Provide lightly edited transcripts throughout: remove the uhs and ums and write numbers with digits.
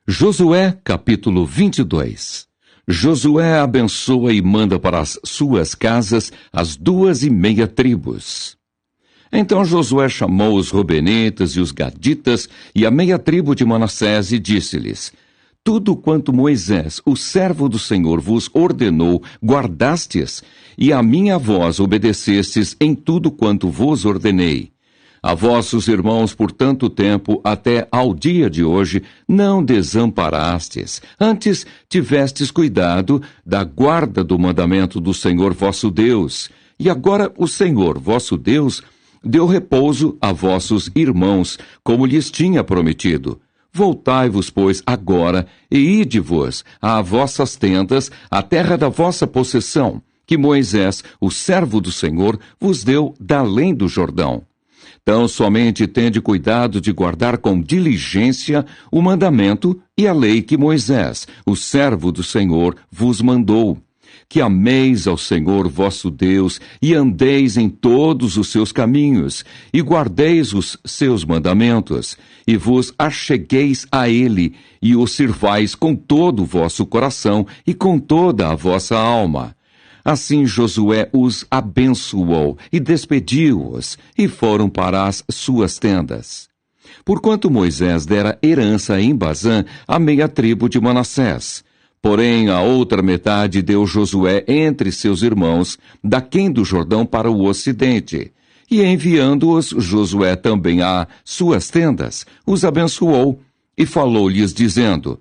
Josué, capítulo 22. Josué abençoa e manda para as suas casas as 2,5 tribos. Então Josué chamou os Rubenitas e os Gaditas e a meia tribo de Manassés e disse-lhes: Tudo quanto Moisés, o servo do Senhor, vos ordenou, guardastes, e a minha voz obedecestes em tudo quanto vos ordenei. A vossos irmãos por tanto tempo, até ao dia de hoje, não desamparastes. Antes tivestes cuidado da guarda do mandamento do Senhor vosso Deus. E agora o Senhor vosso Deus deu repouso a vossos irmãos, como lhes tinha prometido. Voltai-vos, pois, agora, e ide-vos a vossas tendas, à terra da vossa possessão, que Moisés, o servo do Senhor, vos deu da além do Jordão. Então somente tende cuidado de guardar com diligência o mandamento e a lei que Moisés, o servo do Senhor, vos mandou. Que ameis ao Senhor vosso Deus e andeis em todos os seus caminhos, e guardeis os seus mandamentos, e vos achegueis a ele, e o sirvais com todo o vosso coração e com toda a vossa alma. Assim Josué os abençoou e despediu-os, e foram para as suas tendas. Porquanto Moisés dera herança em Bazã à meia tribo de Manassés. Porém, a outra metade deu Josué entre seus irmãos, daquém do Jordão para o ocidente. E enviando-os Josué também a suas tendas, os abençoou, e falou-lhes dizendo: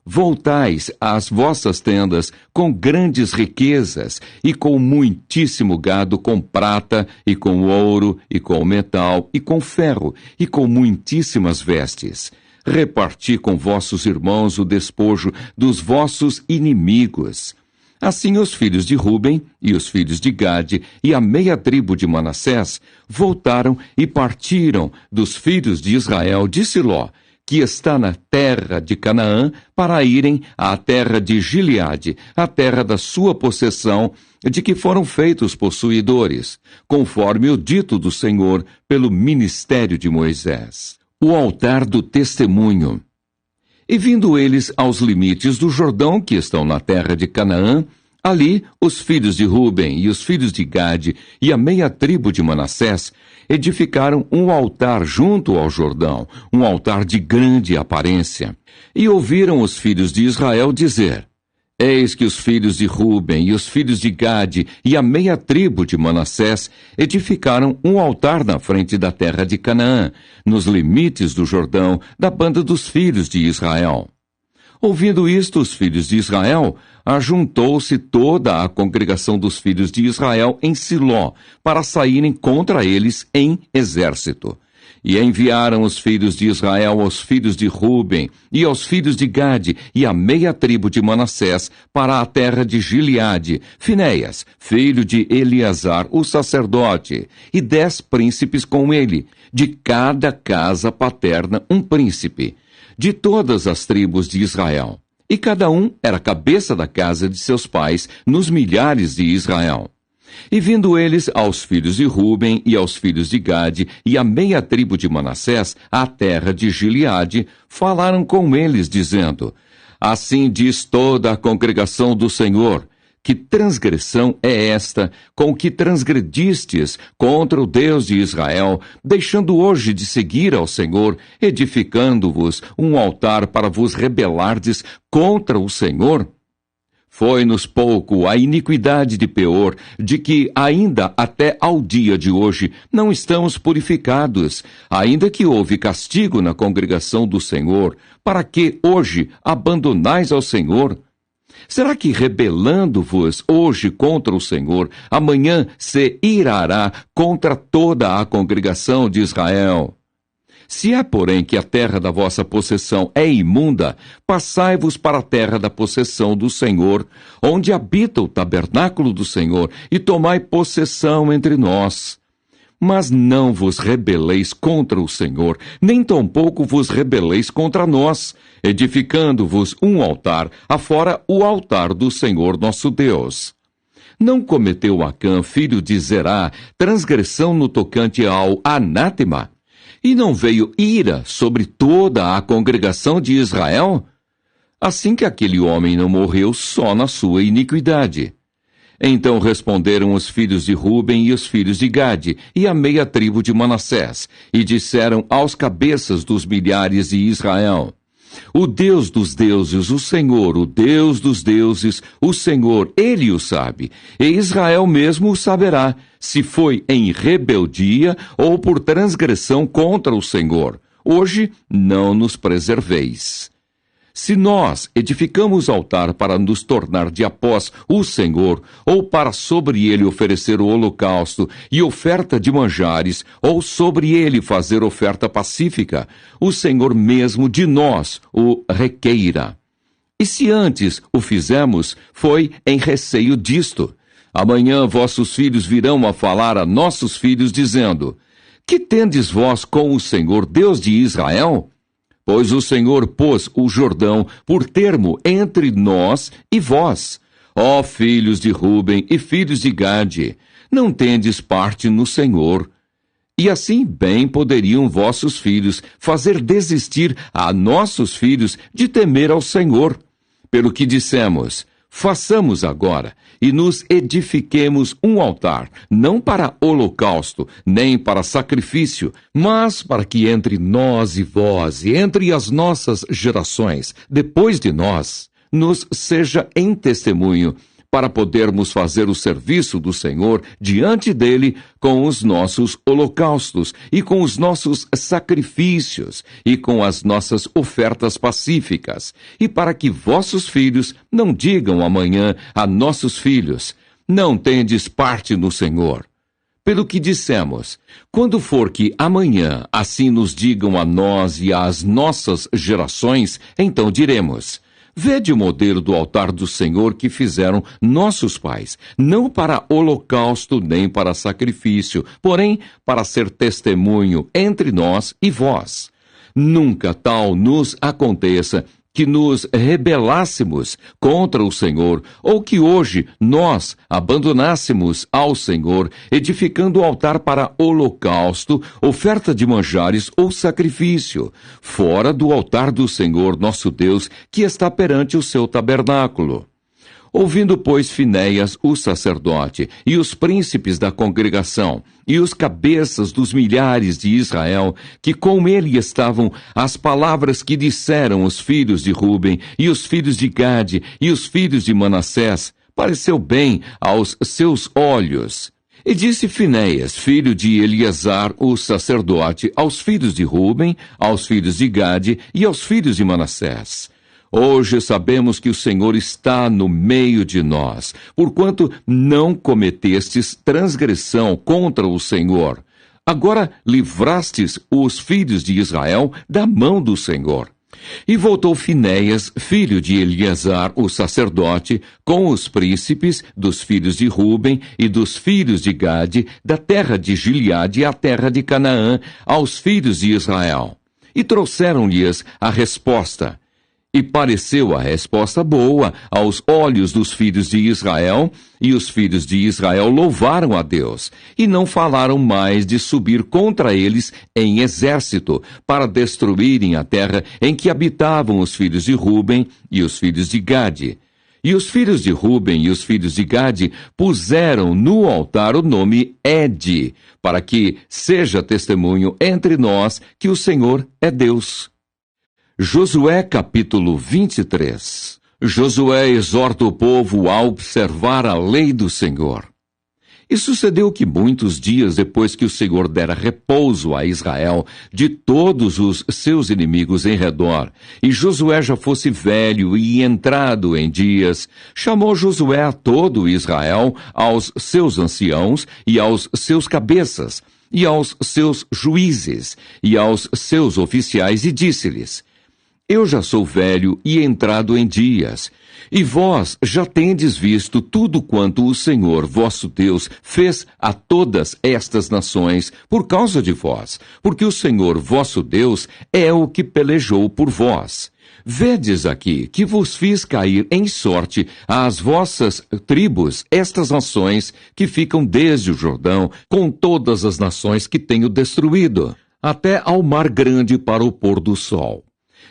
Voltais às vossas tendas com grandes riquezas, e com muitíssimo gado, com prata, e com ouro, e com metal, e com ferro, e com muitíssimas vestes. Reparti com vossos irmãos o despojo dos vossos inimigos. Assim os filhos de Ruben e os filhos de Gade e a meia tribo de Manassés voltaram e partiram dos filhos de Israel de Siló, que está na terra de Canaã, para irem à terra de Gileade, a terra da sua possessão, de que foram feitos possuidores, conforme o dito do Senhor pelo ministério de Moisés. O altar do testemunho. E vindo eles aos limites do Jordão, que estão na terra de Canaã, ali os filhos de Ruben e os filhos de Gade e a meia tribo de Manassés edificaram um altar junto ao Jordão, um altar de grande aparência. E ouviram os filhos de Israel dizer: Eis que os filhos de Ruben e os filhos de Gade e a meia tribo de Manassés edificaram um altar na frente da terra de Canaã, nos limites do Jordão, da banda dos filhos de Israel. Ouvindo isto, os filhos de Israel, ajuntou-se toda a congregação dos filhos de Israel em Siló, para saírem contra eles em exército. E enviaram os filhos de Israel aos filhos de Ruben e aos filhos de Gade e a meia tribo de Manassés para a terra de Gileade, Finéias, filho de Eleazar, o sacerdote, e 10 príncipes com ele, de cada casa paterna um príncipe, de todas as tribos de Israel. E cada um era cabeça da casa de seus pais nos milhares de Israel. E vindo eles aos filhos de Ruben e aos filhos de Gade e a meia tribo de Manassés, à terra de Gileade, falaram com eles, dizendo: Assim diz toda a congregação do Senhor: Que transgressão é esta com que transgredistes contra o Deus de Israel, deixando hoje de seguir ao Senhor, edificando-vos um altar para vos rebelardes contra o Senhor? Foi-nos pouco a iniquidade de Peor, de que ainda até ao dia de hoje não estamos purificados, ainda que houve castigo na congregação do Senhor, para que hoje abandonais ao Senhor? Será que rebelando-vos hoje contra o Senhor, amanhã se irará contra toda a congregação de Israel? Se é, porém, que a terra da vossa possessão é imunda, passai-vos para a terra da possessão do Senhor, onde habita o tabernáculo do Senhor, e tomai possessão entre nós. Mas não vos rebeleis contra o Senhor, nem tampouco vos rebeleis contra nós, edificando-vos um altar, afora o altar do Senhor nosso Deus. Não cometeu Acã, filho de Zerá, transgressão no tocante ao anátema? E não veio ira sobre toda a congregação de Israel? assim que aquele homem não morreu só na sua iniquidade. Então responderam os filhos de Ruben e os filhos de Gade, e a meia tribo de Manassés, e disseram aos cabeças dos milhares de Israel: O Deus dos deuses, o Senhor, o Deus dos deuses, o Senhor, Ele o sabe, e Israel mesmo o saberá, se foi em rebeldia ou por transgressão contra o Senhor. Hoje não nos preserveis. Se nós edificamos altar para nos tornar de após o Senhor, ou para sobre ele oferecer o holocausto e oferta de manjares, ou sobre ele fazer oferta pacífica, o Senhor mesmo de nós o requeira. E se antes o fizemos, foi em receio disto. Amanhã vossos filhos virão a falar a nossos filhos, dizendo: Que tendes vós com o Senhor, Deus de Israel? Pois o Senhor pôs o Jordão por termo entre nós e vós. Ó filhos de Ruben e filhos de Gade, não tendes parte no Senhor. E assim bem poderiam vossos filhos fazer desistir a nossos filhos de temer ao Senhor. Pelo que dissemos: façamos agora e nos edifiquemos um altar, não para holocausto, nem para sacrifício, mas para que entre nós e vós, e entre as nossas gerações, depois de nós, nos seja em testemunho, para podermos fazer o serviço do Senhor diante dele com os nossos holocaustos e com os nossos sacrifícios e com as nossas ofertas pacíficas, e para que vossos filhos não digam amanhã a nossos filhos: não tendes parte no Senhor. Pelo que dissemos: quando for que amanhã assim nos digam a nós e às nossas gerações, então diremos: vede o modelo do altar do Senhor que fizeram nossos pais, não para holocausto nem para sacrifício, porém para ser testemunho entre nós e vós. Nunca tal nos aconteça que nos rebelássemos contra o Senhor, ou que hoje nós abandonássemos ao Senhor, edificando o altar para holocausto, oferta de manjares ou sacrifício, fora do altar do Senhor nosso Deus, que está perante o seu tabernáculo. Ouvindo, pois, Finéias, o sacerdote, e os príncipes da congregação, e os cabeças dos milhares de Israel, que com ele estavam, as palavras que disseram os filhos de Ruben, e os filhos de Gade, e os filhos de Manassés, pareceu bem aos seus olhos. E disse Finéias, filho de Eleazar, o sacerdote, aos filhos de Ruben, aos filhos de Gade e aos filhos de Manassés: Hoje sabemos que o Senhor está no meio de nós, porquanto não cometestes transgressão contra o Senhor. Agora livrastes os filhos de Israel da mão do Senhor. E voltou Finéias, filho de Eleazar, o sacerdote, com os príncipes dos filhos de Ruben e dos filhos de Gade, da terra de Gileade à terra de Canaã, aos filhos de Israel. E trouxeram-lhes a resposta. E pareceu a resposta boa aos olhos dos filhos de Israel, e os filhos de Israel louvaram a Deus, e não falaram mais de subir contra eles em exército, para destruírem a terra em que habitavam os filhos de Ruben e os filhos de Gade. E os filhos de Ruben e os filhos de Gade puseram no altar o nome Ede, para que seja testemunho entre nós que o Senhor é Deus. Josué capítulo 23. Josué exorta o povo a observar a lei do Senhor. E sucedeu que muitos dias depois que o Senhor dera repouso a Israel de todos os seus inimigos em redor, e Josué já fosse velho e entrado em dias, chamou Josué a todo Israel, aos seus anciãos e aos seus cabeças, e aos seus juízes, e aos seus oficiais, e disse-lhes: Eu já sou velho e entrado em dias, e vós já tendes visto tudo quanto o Senhor vosso Deus fez a todas estas nações por causa de vós, porque o Senhor vosso Deus é o que pelejou por vós. Vedes aqui que vos fiz cair em sorte às vossas tribos estas nações que ficam desde o Jordão, com todas as nações que tenho destruído, até ao mar grande para o pôr do sol.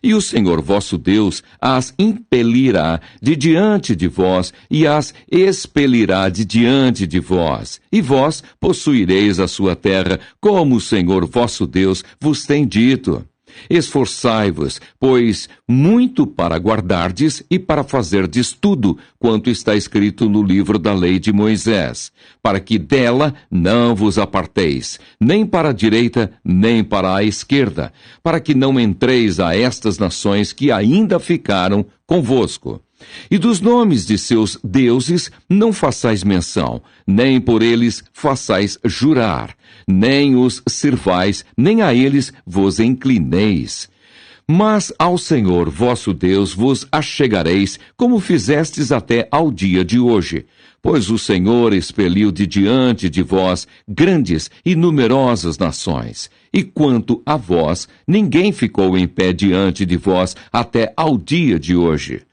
E o Senhor vosso Deus as impelirá de diante de vós e as expelirá de diante de vós. E vós possuireis a sua terra, como o Senhor vosso Deus vos tem dito. Esforçai-vos, pois, muito para guardardes e para fazerdes tudo quanto está escrito no livro da lei de Moisés, para que dela não vos aparteis, nem para a direita, nem para a esquerda, para que não entreis a estas nações que ainda ficaram convosco. E dos nomes de seus deuses não façais menção, nem por eles façais jurar, nem os sirvais, nem a eles vos inclineis. Mas ao Senhor vosso Deus vos achegareis, como fizestes até ao dia de hoje. Pois o Senhor expeliu de diante de vós grandes e numerosas nações. E quanto a vós, ninguém ficou em pé diante de vós até ao dia de hoje.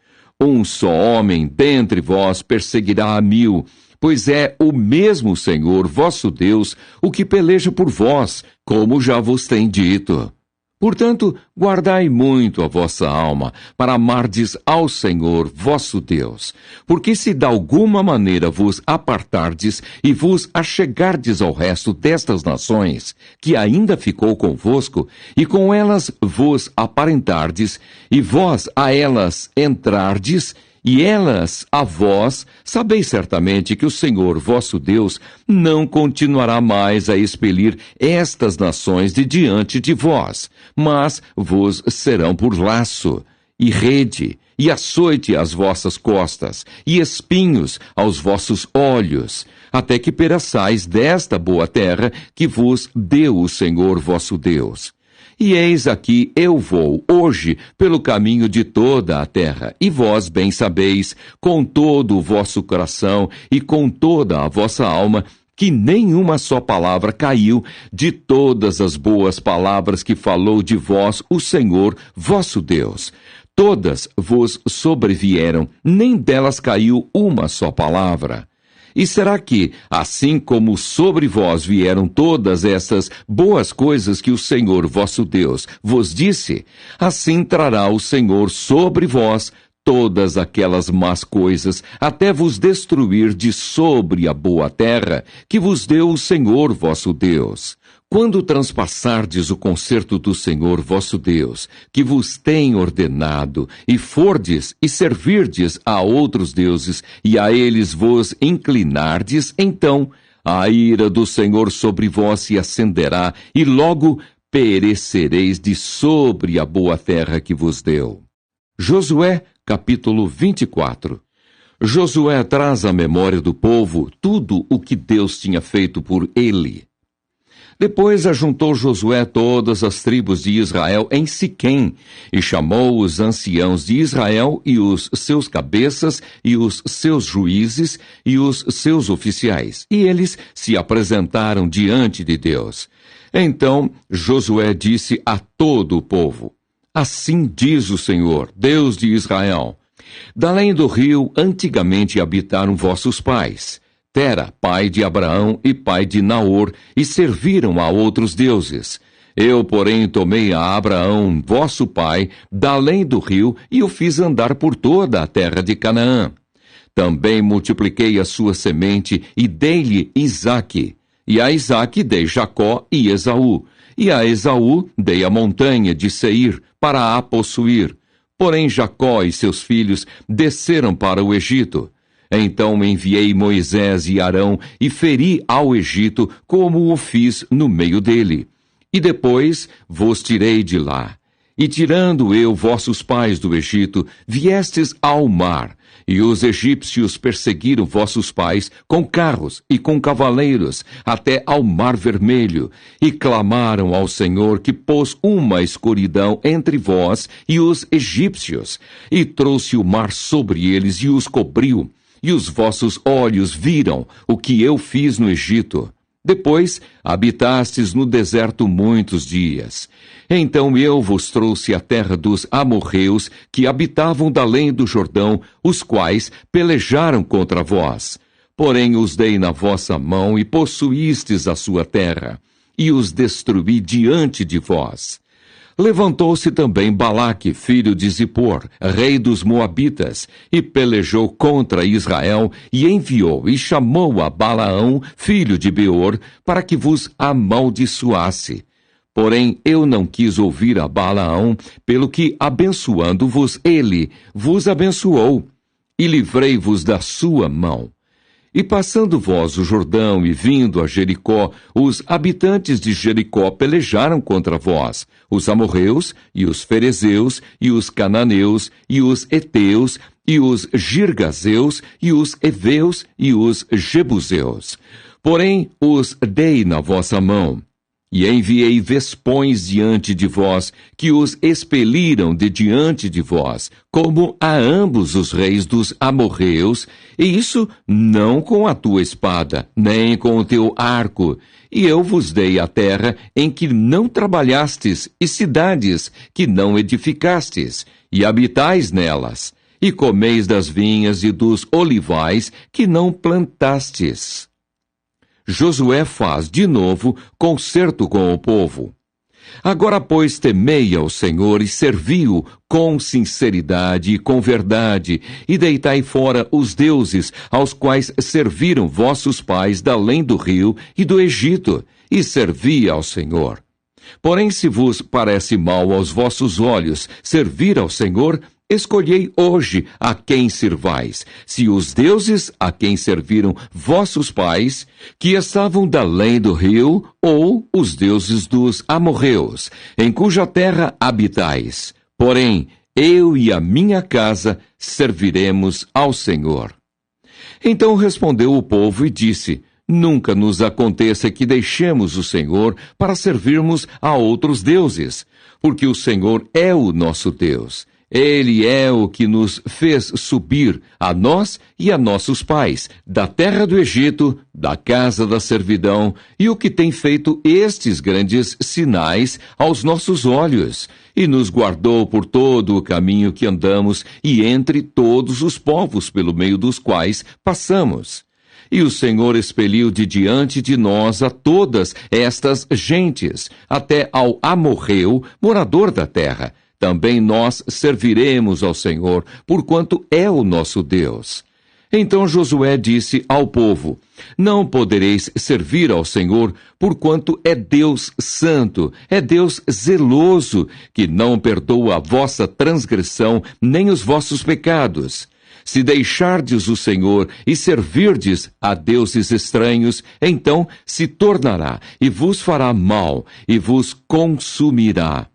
Um só homem dentre vós perseguirá a 1000, pois é o mesmo Senhor vosso Deus o que peleja por vós, como já vos tem dito. Portanto, guardai muito a vossa alma, para amardes ao Senhor vosso Deus. Porque se de alguma maneira vos apartardes e vos achegardes ao resto destas nações, que ainda ficou convosco, e com elas vos aparentardes, e vós a elas entrardes, e elas a vós, sabeis certamente que o Senhor vosso Deus não continuará mais a expelir estas nações de diante de vós, mas vos serão por laço, e rede, e açoite às vossas costas, e espinhos aos vossos olhos, até que pereçais desta boa terra que vos deu o Senhor vosso Deus. E eis aqui eu vou hoje pelo caminho de toda a terra, e vós bem sabeis, com todo o vosso coração e com toda a vossa alma, que nenhuma só palavra caiu de todas as boas palavras que falou de vós o Senhor vosso Deus. Todas vos sobrevieram, nem delas caiu uma só palavra. E será que, assim como sobre vós vieram todas essas boas coisas que o Senhor vosso Deus vos disse, assim trará o Senhor sobre vós todas aquelas más coisas, até vos destruir de sobre a boa terra que vos deu o Senhor vosso Deus. Quando transpassardes o concerto do Senhor vosso Deus, que vos tem ordenado, e fordes e servirdes a outros deuses, e a eles vos inclinardes, então a ira do Senhor sobre vós se acenderá, e logo perecereis de sobre a boa terra que vos deu. Josué, capítulo 24. Josué traz à memória do povo tudo o que Deus tinha feito por ele. Depois ajuntou Josué todas as tribos de Israel em Siquém, e chamou os anciãos de Israel e os seus cabeças, e os seus juízes, e os seus oficiais. E eles se apresentaram diante de Deus. Então Josué disse a todo o povo: Assim diz o Senhor, Deus de Israel: Da além do rio antigamente habitaram vossos pais, Tera, pai de Abraão e pai de Naor, e serviram a outros deuses. Eu, porém, tomei a Abraão, vosso pai, da além do rio, e o fiz andar por toda a terra de Canaã. Também multipliquei a sua semente, e dei-lhe Isaque. E a Isaque dei Jacó e Esaú. E a Esaú dei a montanha de Seir, para a possuir. Porém Jacó e seus filhos desceram para o Egito. Então enviei Moisés e Arão e feri ao Egito, como o fiz no meio dele. E depois vos tirei de lá. E tirando eu vossos pais do Egito, viestes ao mar, e os egípcios perseguiram vossos pais com carros e com cavaleiros, até ao mar vermelho, e clamaram ao Senhor, que pôs uma escuridão entre vós e os egípcios, e trouxe o mar sobre eles e os cobriu. E os vossos olhos viram o que eu fiz no Egito. Depois habitastes no deserto muitos dias. Então eu vos trouxe a terra dos amorreus, que habitavam da além do Jordão, os quais pelejaram contra vós. Porém os dei na vossa mão, e possuístes a sua terra, e os destruí diante de vós. Levantou-se também Balaque, filho de Zippor, rei dos Moabitas, e pelejou contra Israel, e enviou e chamou a Balaão, filho de Beor, para que vos amaldiçoasse. Porém, eu não quis ouvir a Balaão, pelo que, abençoando-vos ele, vos abençoou, e livrei-vos da sua mão. E passando vós o Jordão e vindo a Jericó, os habitantes de Jericó pelejaram contra vós, os amorreus, e os ferezeus, e os cananeus, e os heteus, e os girgazeus, e os heveus, e os jebuseus. Porém, os dei na vossa mão. E enviei vespões diante de vós, que os expeliram de diante de vós, como a ambos os reis dos amorreus, e isso não com a tua espada, nem com o teu arco. E eu vos dei a terra em que não trabalhastes, e cidades que não edificastes, e habitais nelas, e comeis das vinhas e dos olivais que não plantastes. Josué faz, de novo, concerto com o povo. Agora, pois, temei ao Senhor e servi-o com sinceridade e com verdade, e deitai fora os deuses aos quais serviram vossos pais da além do rio e do Egito, e servi ao Senhor. Porém, se vos parece mal aos vossos olhos servir ao Senhor, escolhei hoje a quem sirvais, se os deuses a quem serviram vossos pais, que estavam da além do rio, ou os deuses dos amorreus, em cuja terra habitais. Porém, eu e a minha casa serviremos ao Senhor. Então respondeu o povo e disse: Nunca nos aconteça que deixemos o Senhor para servirmos a outros deuses, porque o Senhor é o nosso Deus. Ele é o que nos fez subir, a nós e a nossos pais, da terra do Egito, da casa da servidão, e o que tem feito estes grandes sinais aos nossos olhos, e nos guardou por todo o caminho que andamos e entre todos os povos pelo meio dos quais passamos. E o Senhor expeliu de diante de nós a todas estas gentes, até ao amorreu, morador da terra. Também nós serviremos ao Senhor, porquanto é o nosso Deus. Então Josué disse ao povo: Não podereis servir ao Senhor, porquanto é Deus santo, é Deus zeloso, que não perdoa a vossa transgressão, nem os vossos pecados. Se deixardes o Senhor e servirdes a deuses estranhos, então se tornará e vos fará mal e vos consumirá,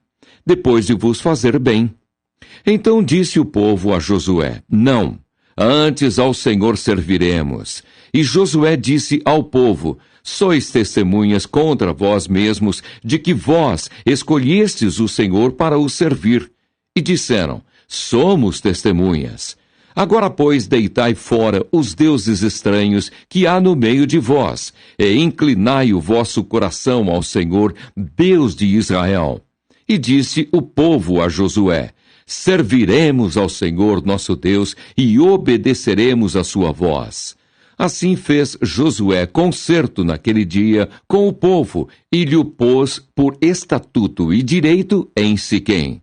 depois de vos fazer bem. Então disse o povo a Josué: Não, antes ao Senhor serviremos. E Josué disse ao povo: Sois testemunhas contra vós mesmos de que vós escolhestes o Senhor para o servir. E disseram: Somos testemunhas. Agora, pois, deitai fora os deuses estranhos que há no meio de vós, e inclinai o vosso coração ao Senhor, Deus de Israel. E disse o povo a Josué: Serviremos ao Senhor nosso Deus e obedeceremos a sua voz. Assim fez Josué concerto naquele dia com o povo e lhe pôs por estatuto e direito em Siquém.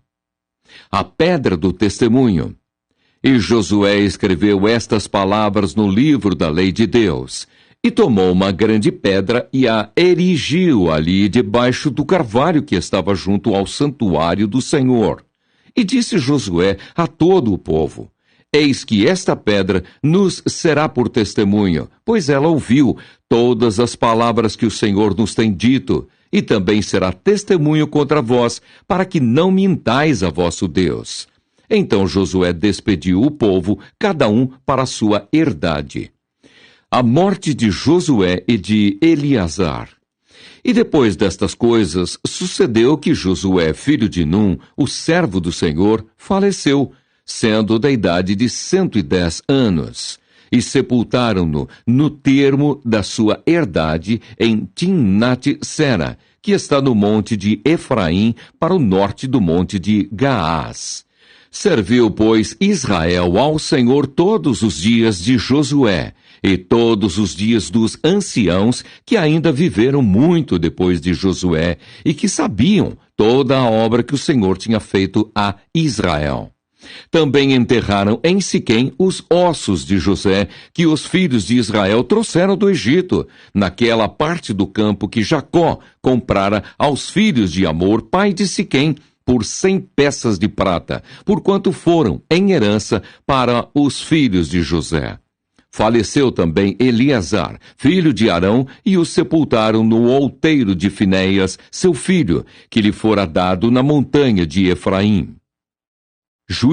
A pedra do testemunho. E Josué escreveu estas palavras no livro da lei de Deus. E tomou uma grande pedra e a erigiu ali debaixo do carvalho que estava junto ao santuário do Senhor. E disse Josué a todo o povo: Eis que esta pedra nos será por testemunho, pois ela ouviu todas as palavras que o Senhor nos tem dito, e também será testemunho contra vós, para que não mintais a vosso Deus. Então Josué despediu o povo, cada um para a sua herdade. A morte de Josué e de Eleazar. E depois destas coisas, sucedeu que Josué, filho de Num, o servo do Senhor, faleceu, sendo da idade de 110 anos. E sepultaram-no no termo da sua herdade em Timnat-Sera, que está no monte de Efraim, para o norte do monte de Gaás. Serviu, pois, Israel ao Senhor todos os dias de Josué, e todos os dias dos anciãos que ainda viveram muito depois de Josué e que sabiam toda a obra que o Senhor tinha feito a Israel. Também enterraram em Siquém os ossos de José, que os filhos de Israel trouxeram do Egito, naquela parte do campo que Jacó comprara aos filhos de Amor, pai de Siquém, por 100 peças de prata, porquanto foram em herança para os filhos de José. Faleceu também Eleazar, filho de Arão, e o sepultaram no outeiro de Finéias, seu filho, que lhe fora dado na montanha de Efraim.